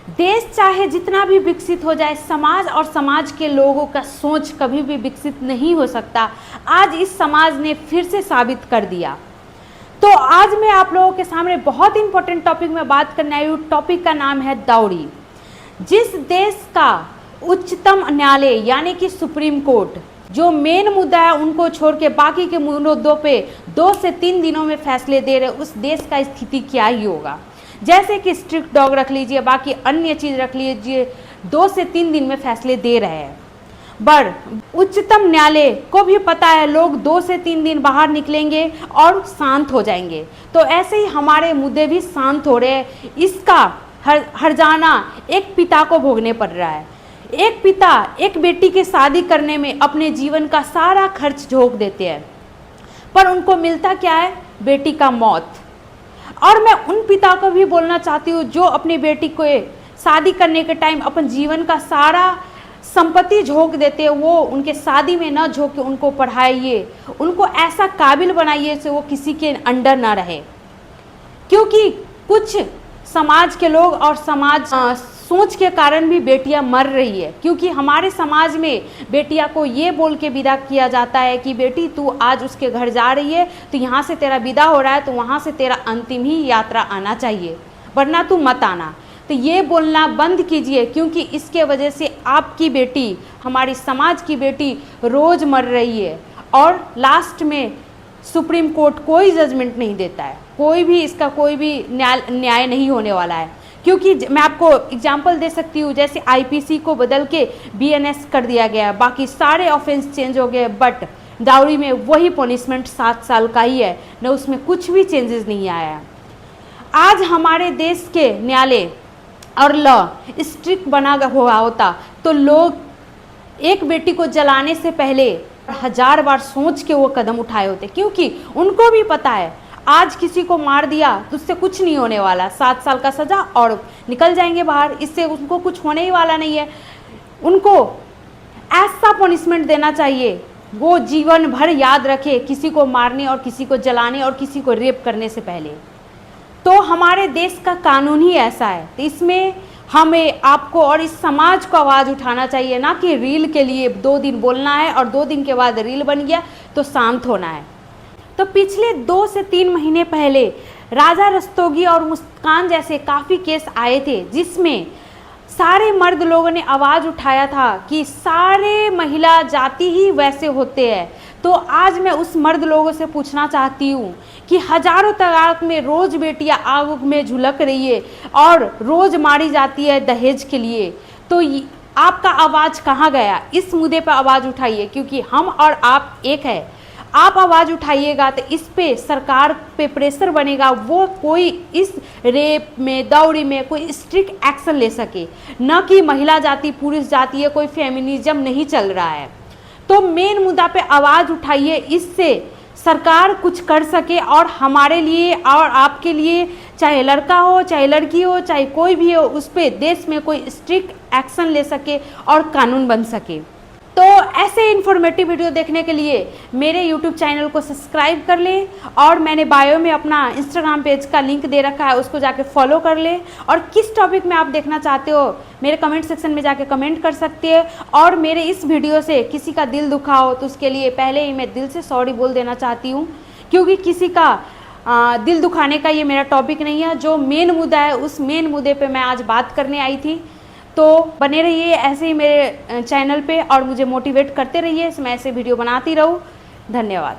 देश चाहे जितना भी विकसित हो जाए, समाज और समाज के लोगों का सोच कभी भी विकसित नहीं हो सकता। आज इस समाज ने फिर से साबित कर दिया। तो आज मैं आप लोगों के सामने बहुत इंपॉर्टेंट टॉपिक में बात करने आई हूँ। टॉपिक का नाम है दाऊड़ी। जिस देश का उच्चतम न्यायालय यानी कि सुप्रीम कोर्ट जो मेन मुद्दा है उनको छोड़ के बाकी के मुद्दों पे 2 से 3 दिनों में फैसले दे रहे, उस देश का स्थिति क्या ही होगा। जैसे कि स्ट्रिक्ट डॉग रख लीजिए, बाकी अन्य चीज़ रख लीजिए, 2 से 3 दिन में फैसले दे रहे हैं। पर उच्चतम न्यायालय को भी पता है लोग 2 से 3 दिन बाहर निकलेंगे और शांत हो जाएंगे। तो ऐसे ही हमारे मुद्दे भी शांत हो रहे हैं। इसका हर्जाना एक पिता को भोगने पड़ रहा है। एक पिता एक बेटी की शादी करने में अपने जीवन का सारा खर्च झोंक देते हैं, पर उनको मिलता क्या है? बेटी का मौत। और मैं उन पिता को भी बोलना चाहती हूँ जो अपनी बेटी को शादी करने के टाइम अपन जीवन का सारा संपत्ति झोंक देते हैं, वो उनके शादी में न झोंक के उनको पढ़ाइए, उनको ऐसा काबिल बनाइए से वो किसी के अंडर ना रहे। क्योंकि कुछ समाज के लोग और समाज सोच के कारण भी बेटियां मर रही है। क्योंकि हमारे समाज में बेटियां को ये बोल के विदा किया जाता है कि बेटी तू आज उसके घर जा रही है तो यहाँ से तेरा विदा हो रहा है तो वहाँ से तेरा अंतिम ही यात्रा आना चाहिए, वरना तू मत आना। तो ये बोलना बंद कीजिए, क्योंकि इसके वजह से आपकी बेटी, हमारी समाज की बेटी रोज़ मर रही है और लास्ट में सुप्रीम कोर्ट कोई जजमेंट नहीं देता है। कोई भी इसका कोई भी न्याय नहीं होने वाला है। क्योंकि मैं आपको एग्जांपल दे सकती हूँ, जैसे आईपीसी को बदल के बीएनएस कर दिया गया, बाकी सारे ऑफेंस चेंज हो गए, बट दाऊड़ी में वही पनिशमेंट 7 साल का ही है, न उसमें कुछ भी चेंजेस नहीं आया है। आज हमारे देश के न्यायालय और लॉ स्ट्रिक्ट बना हुआ होता तो लोग एक बेटी को जलाने से पहले 1000 बार सोच के वो कदम उठाए होते। क्योंकि उनको भी पता है आज किसी को मार दिया तो उससे कुछ नहीं होने वाला, 7 साल का सजा और निकल जाएंगे बाहर, इससे उनको कुछ होने ही वाला नहीं है। उनको ऐसा पनिशमेंट देना चाहिए वो जीवन भर याद रखे, किसी को मारने और किसी को जलाने और किसी को रेप करने से पहले। तो हमारे देश का कानून ही ऐसा है। तो इसमें हमें, आपको और इस समाज को आवाज़ उठाना चाहिए, ना कि रील के लिए 2 दिन बोलना है और 2 दिन के बाद रील बन गया तो शांत होना है। तो पिछले 2 से 3 महीने पहले राजा रस्तोगी और मुस्कान जैसे काफ़ी केस आए थे, जिसमें सारे मर्द लोगों ने आवाज़ उठाया था कि सारे महिला जाति ही वैसे होते हैं। तो आज मैं उस मर्द लोगों से पूछना चाहती हूँ कि हजारों तादाद में रोज़ बेटियाँ आग में झुलक रही है और रोज़ मारी जाती है दहेज के लिए, तो आपका आवाज़ कहाँ गया? इस मुद्दे पर आवाज़ उठाइए, क्योंकि हम और आप एक है। आप आवाज़ उठाइएगा तो इस पे सरकार पे प्रेशर बनेगा, वो कोई इस रेप में, दाऊड़ी में कोई स्ट्रिक्ट एक्शन ले सके, न कि महिला जाति पुरुष जाति है, कोई फेमिनिज्म नहीं चल रहा है। तो मेन मुद्दा पे आवाज़ उठाइए, इससे सरकार कुछ कर सके और हमारे लिए और आपके लिए, चाहे लड़का हो चाहे लड़की हो चाहे कोई भी हो, उस पर देश में कोई स्ट्रिक्ट एक्शन ले सके और कानून बन सके। तो ऐसे इन्फॉर्मेटिव वीडियो देखने के लिए मेरे YouTube चैनल को सब्सक्राइब कर ले और मैंने बायो में अपना इंस्टाग्राम पेज का लिंक दे रखा है, उसको जाके फॉलो कर ले। और किस टॉपिक में आप देखना चाहते हो मेरे कमेंट सेक्शन में जाके कमेंट कर सकते हैं। और मेरे इस वीडियो से किसी का दिल दुखा हो तो उसके लिए पहले ही मैं दिल से सॉरी बोल देना चाहती हूँ, क्योंकि किसी का दिल दुखाने का ये मेरा टॉपिक नहीं है। जो मेन मुद्दा है उस मेन मुद्दे पर मैं आज बात करने आई थी। तो बने रहिए ऐसे ही मेरे चैनल पे और मुझे मोटिवेट करते रहिए, मैं ऐसे वीडियो बनाती रहूँ। धन्यवाद।